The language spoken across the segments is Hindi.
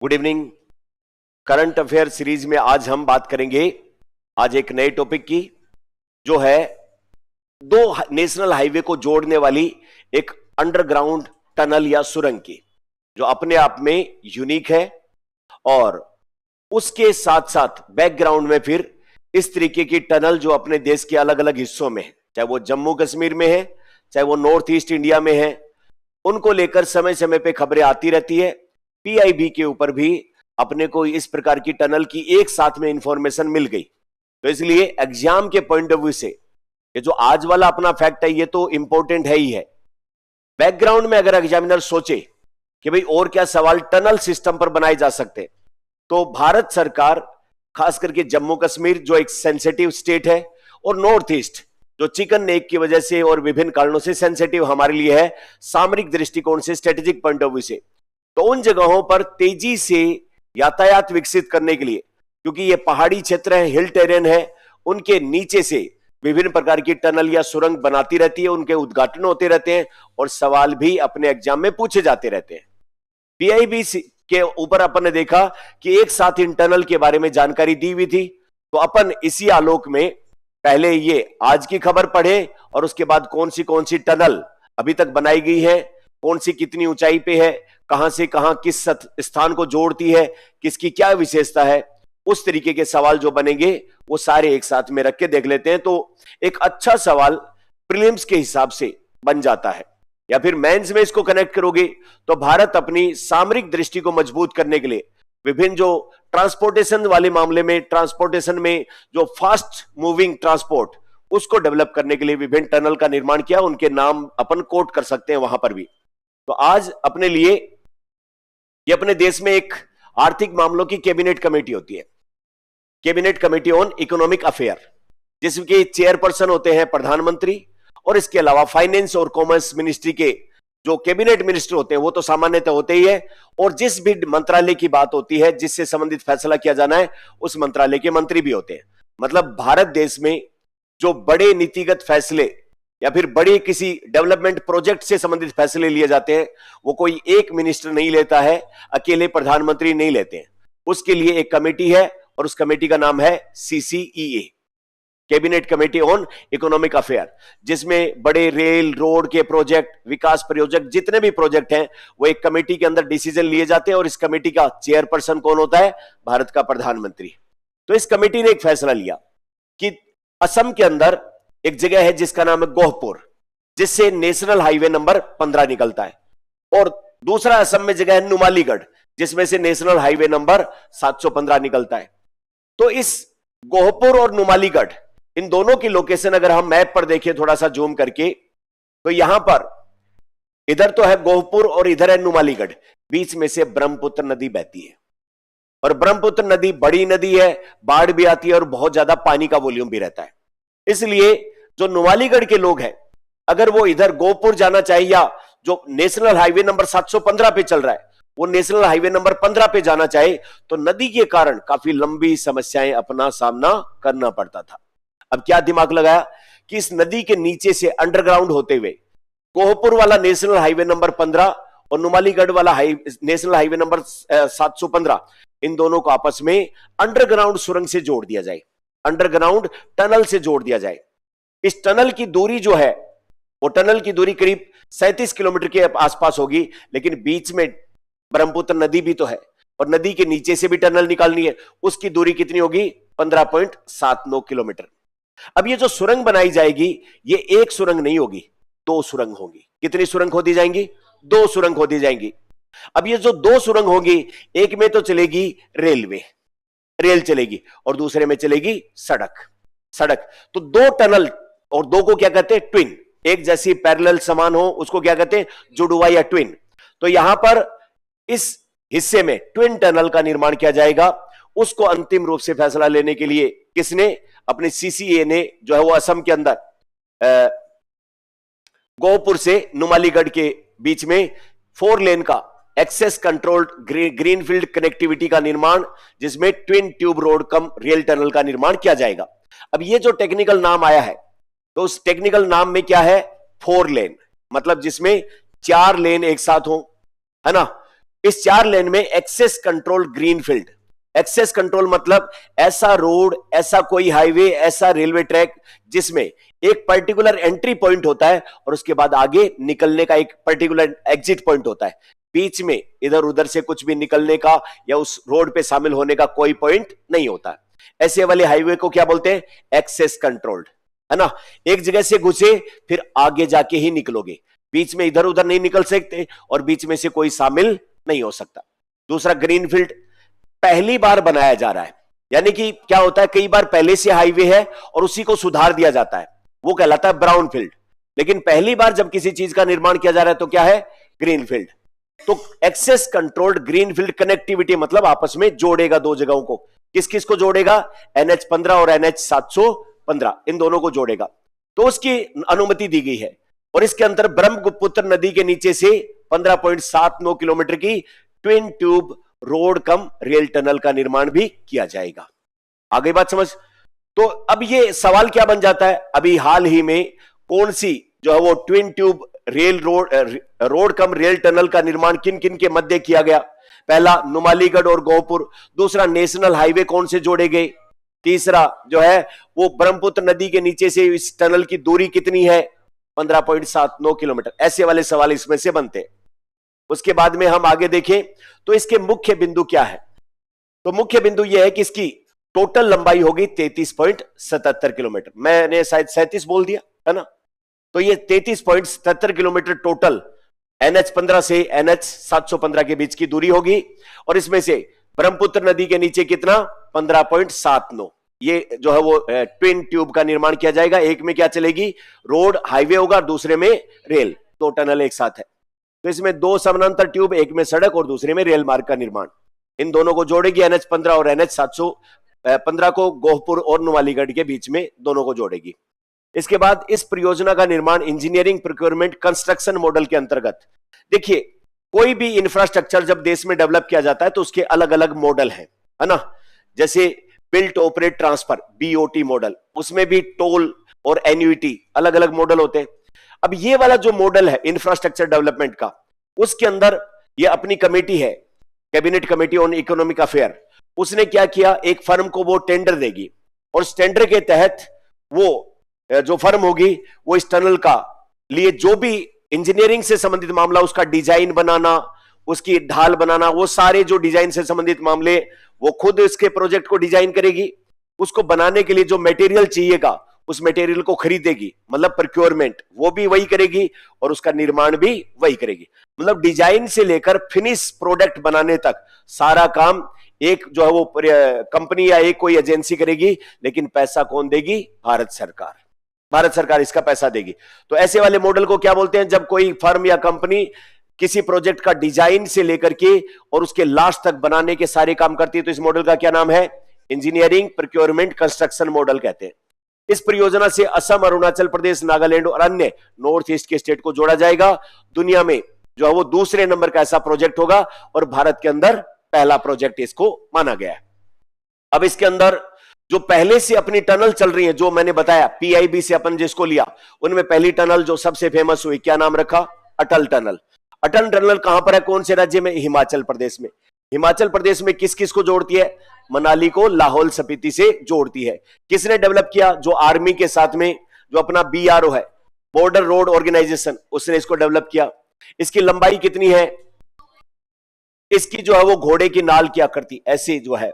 Good evening. Current affair series में आज हम बात करेंगे आज एक नए टॉपिक की, जो है दो नेशनल हाईवे को जोड़ने वाली एक अंडरग्राउंड टनल या सुरंग की, जो अपने आप में यूनिक है और उसके साथ साथ बैकग्राउंड में फिर इस तरीके की टनल जो अपने देश के अलग अलग हिस्सों में है, चाहे वो जम्मू कश्मीर में है, चाहे वो नॉर्थ ईस्ट इंडिया में है, उनको लेकर समय समय पे खबरें आती रहती है। पीआईबी के ऊपर भी अपने को इस प्रकार की टनल की एक साथ में इंफॉर्मेशन मिल गई, तो इसलिए एग्जाम के पॉइंट ऑफ व्यू से ये जो आज वाला अपना फैक्ट है ये तो इंपॉर्टेंट है ही है। बैकग्राउंड में अगर एग्जामिनर सोचे कि भाई और क्या सवाल टनल सिस्टम पर बनाए जा सकते, तो भारत सरकार खास करके जम्मू कश्मीर जो एक सेंसिटिव स्टेट है और नॉर्थ ईस्ट जो चिकन नेक की वजह से और विभिन्न कारणों से सेंसिटिव हमारे लिए है, सामरिक दृष्टिकोण से, स्ट्रेटेजिक पॉइंट ऑफ व्यू से, तो उन जगहों पर तेजी से यातायात विकसित करने के लिए, क्योंकि ये पहाड़ी क्षेत्र है, हिल टेरेन है, उनके नीचे से विभिन्न प्रकार की टनल या सुरंग बनाती रहती है, उनके उद्घाटन होते रहते हैं और सवाल भी अपने एग्जाम में पूछे जाते रहते हैं। पीआईबी के ऊपर अपन ने देखा कि एक साथ इन टनल के बारे में जानकारी दी हुई थी, तो अपन इसी आलोक में पहले ये आज की खबर पढ़े और उसके बाद कौन सी टनल अभी तक बनाई गई है, कौन सी कितनी ऊंचाई पे है, कहां से कहां किस स्थान को जोड़ती है, किसकी क्या विशेषता है, उस तरीके के सवाल जो बनेंगे वो सारे एक साथ में रख के देख लेते हैं। तो एक अच्छा सवाल प्रीलिम्स के हिसाब से बन जाता है, या फिर मेंस में इसको कनेक्ट करोगे तो भारत अपनी सामरिक दृष्टि को मजबूत करने के लिए विभिन्न जो ट्रांसपोर्टेशन वाले मामले में, ट्रांसपोर्टेशन में जो फास्ट मूविंग ट्रांसपोर्ट, उसको डेवलप करने के लिए विभिन्न टनल का निर्माण किया। उनके नाम अपन कोट कर सकते हैं वहां पर भी। तो आज अपने लिए ये अपने देश में एक आर्थिक मामलों की कैबिनेट कमेटी होती है, cabinet committee on economic affair, जिसके चेयरपर्सन होते हैं प्रधानमंत्री, और इसके अलावा फाइनेंस और कॉमर्स मिनिस्ट्री के जो कैबिनेट मिनिस्टर होते हैं वो तो सामान्यतः होते ही है, और जिस भी मंत्रालय की बात होती है जिससे संबंधित फैसला किया जाना है उस मंत्रालय के मंत्री भी होते हैं। मतलब भारत देश में जो बड़े नीतिगत फैसले या फिर बड़े किसी डेवलपमेंट प्रोजेक्ट से संबंधित फैसले लिए जाते हैं वो कोई एक मिनिस्टर नहीं लेता है, अकेले प्रधानमंत्री नहीं लेते हैं, उसके लिए एक कमेटी है और उस कमेटी का नाम है CCEA, cabinet committee on economic affair, जिसमें बड़े रेल रोड के प्रोजेक्ट, विकास प्रोजेक्ट, जितने भी प्रोजेक्ट हैं वो एक कमेटी के अंदर डिसीजन लिए जाते हैं, और इस कमेटी का चेयरपर्सन कौन होता है? भारत का प्रधानमंत्री। तो इस कमेटी ने एक फैसला लिया कि असम के अंदर एक जगह है जिसका नाम है गोहपुर, जिससे नेशनल हाईवे नंबर 15 निकलता है, और दूसरा असम में जगह है नुमालीगढ़, जिसमें से नेशनल हाईवे नंबर 715 निकलता है। तो इस गोहपुर और नुमालीगढ़, इन दोनों की लोकेशन अगर हम मैप पर देखें थोड़ा सा जूम करके, तो यहां पर इधर तो है गोहपुर और इधर है नुमालीगढ़, बीच में से ब्रह्मपुत्र नदी बहती है, और ब्रह्मपुत्र नदी बड़ी नदी है, बाढ़ भी आती है और बहुत ज्यादा पानी का वॉल्यूम भी रहता है। इसलिए जो नुमालीगढ़ के लोग हैं, अगर वो इधर गोहपुर जाना चाहिए या जो नेशनल हाईवे नंबर 715 पे चल रहा है वो नेशनल हाईवे नंबर 15 पे जाना चाहे, तो नदी के कारण काफी लंबी समस्याएं अपना सामना करना पड़ता था। अब क्या दिमाग लगाया कि इस नदी के नीचे से अंडरग्राउंड होते हुए गोहपुर वाला नेशनल हाईवे नंबर 15 और नुमालीगढ़ वाला नेशनल हाईवे नंबर 715, इन दोनों को आपस में अंडरग्राउंड सुरंग से जोड़ दिया जाए, अंडरग्राउंड टनल से जोड़ दिया जाए। इस टनल की दूरी जो है वो टनल की दूरी करीब 37 किलोमीटर के आसपास होगी, लेकिन बीच में ब्रह्मपुत्र नदी भी तो है और नदी के नीचे से भी टनल निकालनी है, उसकी दूरी कितनी होगी? 15.79 किलोमीटर। अब ये जो सुरंग बनाई जाएगी ये एक सुरंग नहीं होगी, दो सुरंग होगी। कितनी सुरंग खोदी जाएंगी? दो सुरंग खोदी जाएंगी। अब ये जो दो सुरंग होगी, एक में तो चलेगी रेलवे, रेल चलेगी, और दूसरे में चलेगी सड़क। तो दो टनल, और दो को क्या कहते हैं? ट्विन। एक जैसी पैरेलल समान हो उसको क्या कहते हैं? जुड़वा या ट्विन। तो यहां पर इस हिस्से में ट्विन टनल का निर्माण किया जाएगा। उसको अंतिम रूप से फैसला लेने के लिए किसने? अपने सीसीए ने, जो है वो असम के अंदर गोहपुर से नुमालीगढ़ के बीच में 4 लेन का एक्सेस कंट्रोल्ड ग्रीनफील्ड कनेक्टिविटी का निर्माण, जिसमें twin tube road cum rail tunnel का निर्माण किया जाएगा। अब ये जो टेक्निकल नाम आया है, तो उस टेक्निकल नाम में क्या है? 4 लेन, मतलब जिसमें 4 लेन एक साथ हो, है ना। इस 4 लेन में access control green field. Access control मतलब ऐसा रोड, ऐसा कोई हाईवे, ऐसा रेलवे ट्रैक जिसमें एक पर्टिकुलर एंट्री पॉइंट होता है और उसके बाद आगे निकलने का एक पर्टिकुलर एग्जिट पॉइंट होता है। बीच में इधर उधर से कुछ भी निकलने का या उस रोड पे शामिल होने का कोई पॉइंट नहीं होता। ऐसे वाले हाईवे को क्या बोलते हैं? एक्सेस कंट्रोल्ड, है ना। एक जगह से घुसे फिर आगे जाके ही निकलोगे, बीच में इधर उधर नहीं निकल सकते और बीच में से कोई शामिल नहीं हो सकता। दूसरा ग्रीनफील्ड, पहली बार बनाया जा रहा है, यानी कि क्या होता है, कई बार पहले से हाईवे है और उसी को सुधार दिया जाता है, वो कहलाता है ब्राउन फील्ड। लेकिन पहली बार जब किसी चीज का निर्माण किया जा रहा है तो क्या है? Green field. तो access controlled green field connectivity मतलब आपस में जोड़ेगा दो जगहों को। किस किस को जोड़ेगा? NH15 और NH715, इन दोनों को जोड़ेगा। तो उसकी अनुमति दी गई है और इसके अंदर ब्रह्मपुत्र नदी के नीचे से 15.79 किलोमीटर की twin tube road cum rail tunnel का निर्माण भी किया जाएगा। आगे बात समझ। तो अब ये सवाल क्या बन जाता है, अभी हाल ही में कौन सी जो है वो twin tube rail road cum rail tunnel का निर्माण किन किन के मध्य किया गया? पहला नुमालीगढ़ और गोहपुर, दूसरा नेशनल हाईवे कौन से जोड़े गए, तीसरा जो है वो ब्रह्मपुत्र नदी के नीचे से इस टनल की दूरी कितनी है? 15.79 किलोमीटर। ऐसे वाले सवाल इसमें से बनते हैं। उसके बाद में हम आगे देखें तो इसके मुख्य बिंदु क्या है? तो मुख्य बिंदु यह है कि इसकी टोटल लंबाई होगी 33.77 किलोमीटर। मैंने शायद 37 बोल दिया है ना। तो ये 33.77 किलोमीटर टोटल NH15 से NH715 के बीच की दूरी होगी और इसमें से ब्रह्मपुत्र नदी के नीचे कितना? 15.79। ये जो है वो ट्विन ट्यूब का निर्माण किया जाएगा। एक में क्या चलेगी? रोड हाईवे होगा, दूसरे में रेल, दो टनल एक साथ है। तो इसमें दो समानांतर ट्यूब, एक में सड़क और दूसरे में रेल मार्ग का निर्माण। इन दोनों को जोड़ेगी NH15 और NH715 को गोहपुर और नुमालीगढ़ के बीच में दोनों को जोड़ेगी। इसके बाद इस परियोजना का निर्माण इंजीनियरिंग प्रोक्योरमेंट कंस्ट्रक्शन मॉडल के अंतर्गत। देखिए, कोई भी इंफ्रास्ट्रक्चर जब देश में डेवलप किया जाता है तो उसके अलग अलग मॉडल है ना। जैसे built operate transfer BOT model, उसमें भी टोल और एन्युइटी अलग अलग मॉडल होते हैं। अब ये वाला जो मॉडल है इंफ्रास्ट्रक्चर डेवलपमेंट का, उसके अंदर ये अपनी कमेटी है, cabinet committee on economic affair. उसने क्या किया, एक फर्म को वो टेंडर देगी और उस टेंडर के तहत वो जो फर्म होगी वो इस टनल का लिए जो भी इंजीनियरिंग से संबंधित मामला, उसका डिजाइन बनाना, उसकी ढाल बनाना, वो सारे जो डिजाइन से संबंधित मामले वो खुद इसके प्रोजेक्ट को डिजाइन करेगी। उसको बनाने के लिए जो मटेरियल चाहिएगा उस मटेरियल को खरीदेगी, मतलब प्रोक्योरमेंट वो भी वही करेगी और उसका निर्माण भी वही करेगी। मतलब डिजाइन से लेकर फिनिश प्रोडक्ट बनाने तक सारा काम एक जो है वो कंपनी या एक कोई एजेंसी करेगी, लेकिन पैसा कौन देगी? भारत सरकार। भारत सरकार इसका पैसा देगी। तो ऐसे वाले मॉडल को क्या बोलते हैं? जब कोई फर्म या कंपनी किसी प्रोजेक्ट का डिजाइन से लेकर के और उसके लास्ट तक बनाने के सारे काम करती है, तो इस मॉडल का क्या नाम है? इंजीनियरिंग प्रोक्योरमेंट कंस्ट्रक्शन मॉडल कहते हैं। इस परियोजना से असम, अरुणाचल प्रदेश, नागालैंड और अन्य नॉर्थ ईस्ट के स्टेट को जोड़ा जाएगा। दुनिया में जो है वो दूसरे नंबर का ऐसा प्रोजेक्ट होगा और भारत के अंदर पहला प्रोजेक्ट इसको माना गया है। अब इसके अंदर जो पहले से अपनी टनल चल रही है, जो मैंने बताया PIB से अपन जिसको लिया, उनमें पहली टनल जो सबसे फेमस हुई, क्या नाम रखा? अटल टनल। अटल टनल कहां पर है? कौन से राज्य में? हिमाचल प्रदेश में। हिमाचल प्रदेश में किस किस को जोड़ती है? मनाली को लाहौल स्पीति से जोड़ती है। किसने डेवलप किया? जो आर्मी के साथ में जो अपना BRO है, बॉर्डर रोड ऑर्गेनाइजेशन, उसने इसको डेवलप किया। इसकी लंबाई कितनी है? इसकी जो है वो घोड़े की नाल की आकृति ऐसी जो है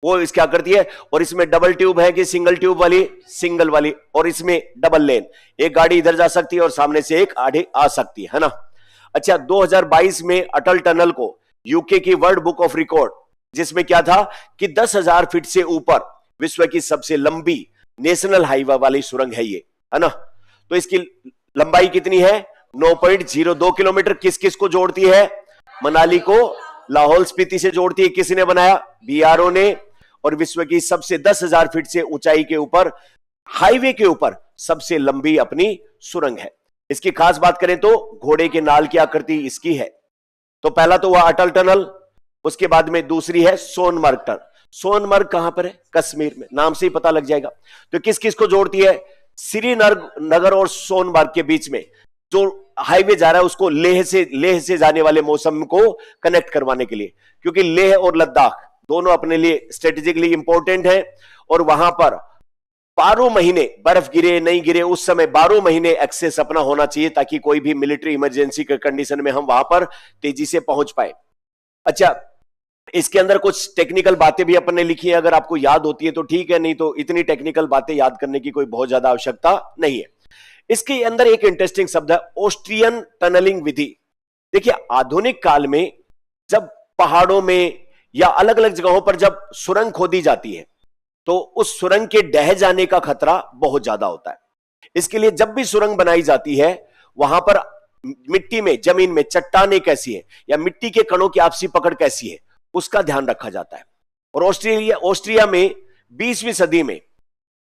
वो इसकी आकृति है। और इसमें डबल ट्यूब है कि सिंगल ट्यूब वाली? सिंगल वाली। और इसमें डबल लेन, एक गाड़ी इधर जा सकती है और सामने से एक आगे आ सकती है ना। अच्छा, 2022 में अटल टनल को यूके की वर्ल्ड बुक ऑफ रिकॉर्ड, जिसमें क्या था कि 10,000 फीट से ऊपर विश्व की सबसे लंबी नेशनल हाईवे वाली सुरंग है ये, है ना। तो इसकी लंबाई कितनी है? 9.02 किलोमीटर। किस किस को जोड़ती है? मनाली को लाहौल स्पीति से जोड़ती है। किसने बनाया? BRO ने। और विश्व की सबसे 10,000 फीट से ऊंचाई के ऊपर हाईवे के ऊपर सबसे लंबी अपनी सुरंग है। इसकी खास बात करें तो घोड़े के नाल की आकृति इसकी है। तो पहला तो हुआ अटल टनल, उसके बाद में दूसरी है सोनमर्ग टनल। सोनमर्ग कहां पर है? कश्मीर में, नाम से ही पता लग जाएगा। तो किस किस को जोड़ती है? श्रीनगर और सोनमर्ग के बीच में जो हाईवे जा रहा है उसको लेह से जाने वाले मौसम को कनेक्ट करवाने के लिए, क्योंकि लेह और लद्दाख दोनों अपने लिए स्ट्रेटेजिकली इंपॉर्टेंट है और वहां पर 12 महीने बर्फ गिरे नहीं गिरे उस समय 12 महीने एक्सेस अपना होना चाहिए, ताकि कोई भी मिलिट्री इमरजेंसी के कंडीशन में हम वहां पर तेजी से पहुंच पाए। अच्छा, इसके अंदर कुछ टेक्निकल बातें भी अपन ने लिखी है, अगर आपको याद होती है तो ठीक है, नहीं तो इतनी टेक्निकल बातें याद करने की कोई बहुत ज्यादा आवश्यकता नहीं है। इसके अंदर एक इंटरेस्टिंग शब्द है ऑस्ट्रियन टनलिंग विधि। देखिए, आधुनिक काल में जब पहाड़ों में या अलग अलग जगहों पर जब सुरंग खोदी जाती है तो उस सुरंग के ढह जाने का खतरा बहुत ज्यादा होता है। इसके लिए जब भी सुरंग बनाई जाती है वहां पर मिट्टी में, जमीन में चट्टानें कैसी है या मिट्टी के कणों की आपसी पकड़ कैसी है उसका ध्यान रखा जाता है। और ऑस्ट्रिया में 20वीं सदी में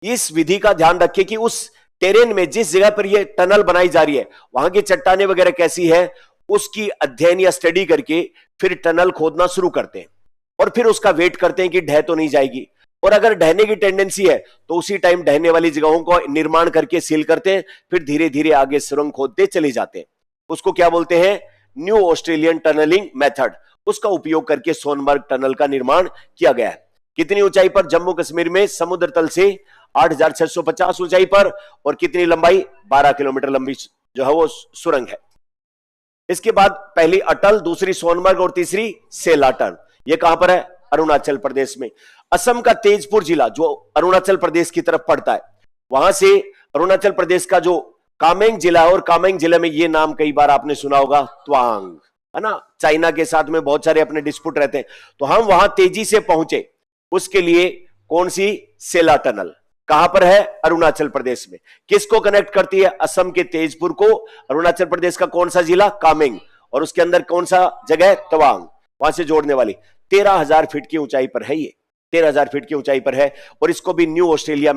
इस विधि का ध्यान रखें कि उस टेरेन में जिस जगह पर यह टनल बनाई जा रही है वहां की चट्टानें वगैरह कैसी है उसकी अध्ययन या स्टडी करके फिर टनल खोदना शुरू करते हैं और फिर उसका वेट करते हैं कि ढह तो नहीं जाएगी, और अगर ढहने की टेंडेंसी है तो उसी टाइम ढहने वाली जगहों को निर्माण करके सील करते हैं, फिर धीरे धीरे आगे सुरंग खोदते चले जाते हैं। उसको क्या बोलते हैं? New Australian tunnelling method. उसका उपयोग करके सोनमर्ग टनल का निर्माण किया गया है। कितनी ऊंचाई पर? जम्मू कश्मीर में समुद्र तल से 8,650 ऊंचाई पर, और कितनी लंबाई? 12 किलोमीटर लंबी जो है वो सुरंग है। इसके बाद पहली अटल, दूसरी सोनमर्ग और तीसरी सेलाटन। ये कहां पर है? अरुणाचल प्रदेश में। असम का तेजपुर जिला जो अरुणाचल प्रदेश की तरफ पड़ता है, वहां से अरुणाचल प्रदेश का जो कामेंग जिला है, और कामेंग जिले में ये नाम कई बार आपने सुना होगा, त्वांग, है ना। चाइना के साथ में बहुत सारे अपने डिस्प्यूट रहते हैं, तो हम वहां तेजी से पहुंचे उसके लिए कौन सी? सेला टनल। कहां पर है? अरुणाचल प्रदेश में। किसको कनेक्ट करती है? असम के तेजपुर को। अरुणाचल प्रदेश का कौन सा जिला? कामेंग। और उसके अंदर कौन सा जगह? तवांग। वहां से जोड़ने वाली 13,000 फीट की ऊंचाई पर है ये, 13,000 फीट की ऊंचाई पर है। और इसको भी न्यू ऑस्ट्रिया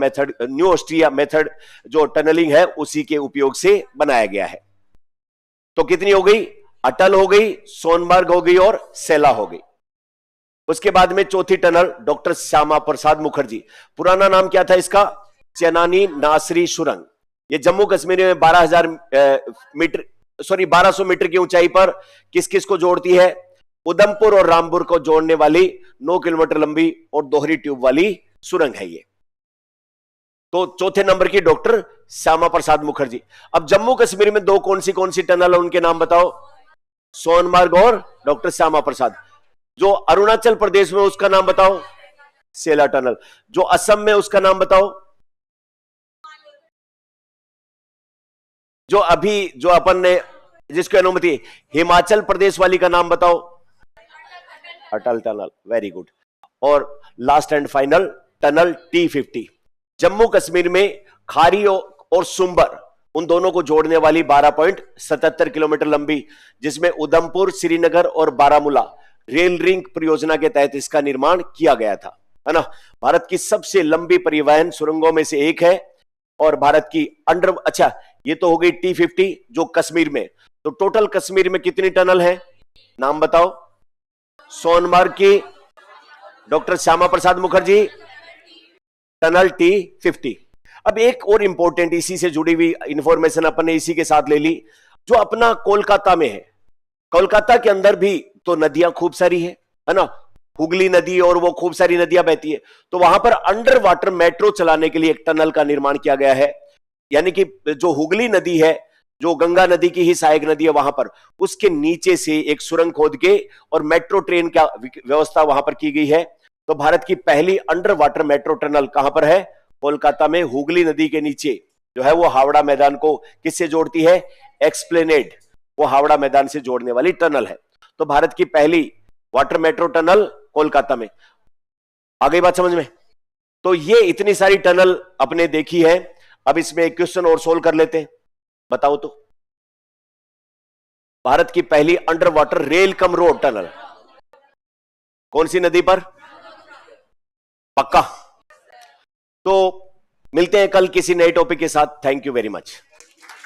मेथड जो टनलिंग है उसी के उपयोग से बनाया गया है। तो कितनी हो गई? अटल हो गई, सोनमर्ग हो गई और सेला हो गई। उसके बाद में चौथी टनल डॉक्टर श्यामा प्रसाद मुखर्जी। पुराना नाम क्या था इसका? चेनानी नासरी सुरंग। ये जम्मू कश्मीर में 1200 मीटर की ऊंचाई पर किस किस को जोड़ती है? उधमपुर और रामपुर को जोड़ने वाली 9 किलोमीटर लंबी और दोहरी ट्यूब वाली सुरंग है ये। तो चौथे नंबर की डॉक्टर श्यामा प्रसाद मुखर्जी। अब जम्मू कश्मीर में कौन सी टनल है, उनके नाम बताओ? सोनमर्ग और डॉक्टर श्यामा प्रसाद। जो अरुणाचल प्रदेश में उसका नाम बताओ? सेला टनल। जो असम में उसका नाम बताओ? जो अपन ने जिसको अनुमति, हिमाचल प्रदेश वाली का नाम बताओ? अटल टनल। Very good. और last and final tunnel T50। Jammu Kashmir में खारी और सुंबर उन दोनों को जोड़ने वाली 12.77 किलोमीटर लंबी, जिसमें उधमपुर, श्रीनगर और बारामूला रेल रिंग परियोजना के तहत इसका निर्माण किया गया था, है ना। भारत की सबसे लंबी परिवहन सुरंगों में से एक है। और भारत की अच्छा, ये तो हो गई T50 जो कश्मीर में। तो टोटल कश्मीर में कितनी टनल है? नाम बताओ? सोनमर्ग की doctor Shyama Prasad Mukherjee, tunnel T50। अब एक और इंपॉर्टेंट इसी से जुड़ी हुई इंफॉर्मेशन अपन ने इसी के साथ ले ली, जो अपना कोलकाता में है। कोलकाता के अंदर भी तो नदियां खूब सारी है ना, हुगली नदी और वो खूब सारी नदियां बहती है। तो वहां पर अंडर वाटर मेट्रो चलाने के लिए एक टनल का निर्माण किया गया है। यानी कि जो हुगली नदी है, जो गंगा नदी की ही सहायक नदी है, वहां पर उसके नीचे से एक सुरंग खोद के और मेट्रो ट्रेन का व्यवस्था वहां पर की गई है। तो भारत की पहली अंडर वाटर मेट्रो टनल कहां पर है? कोलकाता में, हुगली नदी के नीचे जो है वो हावड़ा मैदान को किससे जोड़ती है? एक्सप्लेनेड, वो हावड़ा मैदान से जोड़ने वाली टनल है। तो भारत की पहली वाटर मेट्रो टनल कोलकाता में। आ गई बात समझ में? तो ये इतनी सारी टनल अपने देखी है। अब इसमें एक क्वेश्चन और सोल्व कर लेते हैं। बताओ तो, भारत की पहली under water rail cum road tunnel कौन सी नदी पर? पक्का? तो मिलते हैं कल किसी नए टॉपिक के साथ। Thank you very much.